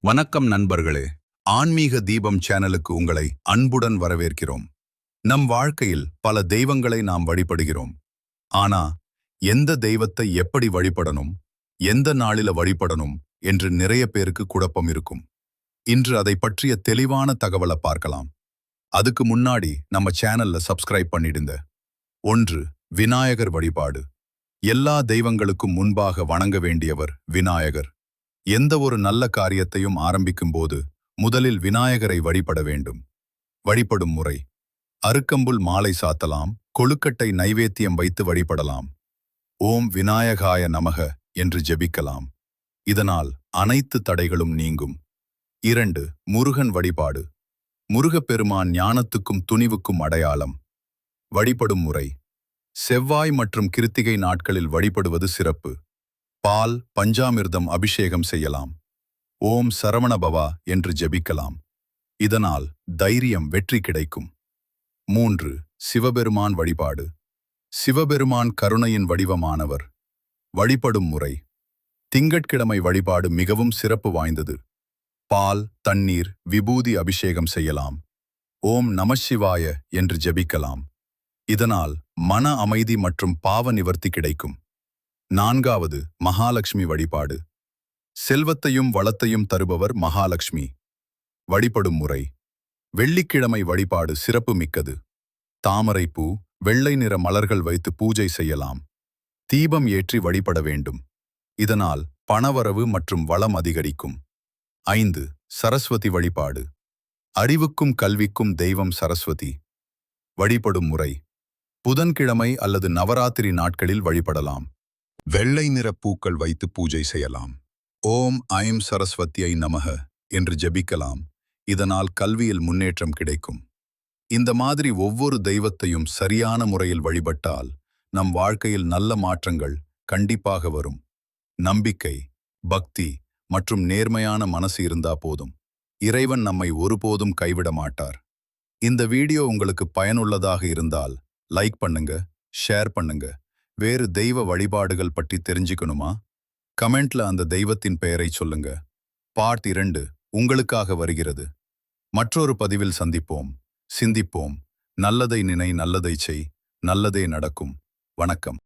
வணக்கம் நண்பர்களே. ஆன்மீக தீபம் சேனலுக்கு உங்களை அன்புடன் வரவேற்கிறோம். நம் வாழ்க்கையில் பல தெய்வங்களை நாம் வழிபடுகிறோம். ஆனா எந்த தெய்வத்தை எப்படி வழிபடணும், எந்த நாளில வழிபடணும் என்று நிறைய பேருக்கு குழப்பம் இருக்கும். இன்று அதை பற்றிய தெளிவான தகவலை பார்க்கலாம். அதுக்கு முன்னாடி நம்ம சேனல்ல சப்ஸ்கிரைப் பண்ணிடுங்க. 1. விநாயகர் வழிபாடு. எல்லா தெய்வங்களுக்கும் முன்பாக வணங்க வேண்டியவர் விநாயகர். எந்த ஒரு நல்ல காரியத்தையும் ஆரம்பிக்கும் போது முதலில் விநாயகரை வழிபட வேண்டும். வழிபடும் முறை: அருக்கம்புல் மாலை சாத்தலாம், கொழுக்கட்டை நைவேத்தியம் வைத்து வழிபடலாம். ஓம் விநாயகாய நமக என்று ஜெபிக்கலாம். இதனால் அனைத்து தடைகளும் நீங்கும். 2. முருகன் வழிபாடு. முருகப்பெருமான் ஞானத்துக்கும் துணிவுக்கும் அடையாளம். வழிபடும் முறை: செவ்வாய் மற்றும் கிருத்திகை நாட்களில் வழிபடுவது சிறப்பு. பால், பஞ்சாமிர்தம் அபிஷேகம் செய்யலாம். ஓம் சரவணபவா என்று ஜெபிக்கலாம். இதனால் தைரியம், வெற்றி கிடைக்கும். 3. சிவபெருமான் வழிபாடு. சிவபெருமான் கருணையின் வடிவமானவர். வழிபடும் முறை: திங்கட்கிழமை வழிபாடு மிகவும் சிறப்பு வாய்ந்தது. பால், தண்ணீர், விபூதி அபிஷேகம் செய்யலாம். ஓம் நமசிவாய என்று ஜெபிக்கலாம். இதனால் மன அமைதி மற்றும் பாவ நிவர்த்தி கிடைக்கும். 4. மகாலட்சுமி வழிபாடு. செல்வத்தையும் வளத்தையும் தருபவர் மகாலட்சுமி. வழிபடும் முறை: வெள்ளிக்கிழமை வழிபாடு சிறப்பு மிக்கது. தாமரைப்பூ, வெள்ளை நிற மலர்கள் வைத்து பூஜை செய்யலாம். தீபம் ஏற்றி வழிபட வேண்டும். இதனால் பணவரவு மற்றும் வளம் அதிகரிக்கும். 5. சரஸ்வதி வழிபாடு. அறிவுக்கும் கல்விக்கும் தெய்வம் சரஸ்வதி. வழிபடும் முறை: புதன்கிழமை அல்லது நவராத்திரி நாட்களில் வழிபடலாம். வெள்ளை நிற பூக்கள் வைத்து பூஜை செய்யலாம். ஓம் ஐம் சரஸ்வதியை நமக என்று ஜெபிக்கலாம். இதனால் கல்வியில் முன்னேற்றம் கிடைக்கும். இந்த மாதிரி ஒவ்வொரு தெய்வத்தையும் சரியான முறையில் வழிபட்டால் நம் வாழ்க்கையில் நல்ல மாற்றங்கள் கண்டிப்பாக வரும். நம்பிக்கை, பக்தி மற்றும் நேர்மையான மனசு இருந்தா போதும். இறைவன் நம்மை ஒருபோதும் கைவிட மாட்டார். இந்த வீடியோ உங்களுக்கு பயனுள்ளதாக இருந்தால் லைக் பண்ணுங்க, ஷேர் பண்ணுங்க. வேறு தெய்வ வழிபாடுகள் பற்றி தெரிஞ்சுக்கணுமா? கமெண்ட்ல அந்த தெய்வத்தின் பெயரை சொல்லுங்க. பார்ட் 2 உங்களுக்காக வருகிறது. மற்றொரு பதிவில் சந்திப்போம், சிந்திப்போம். நல்லதை நினை, நல்லதை செய், நல்லதே நடக்கும். வணக்கம்.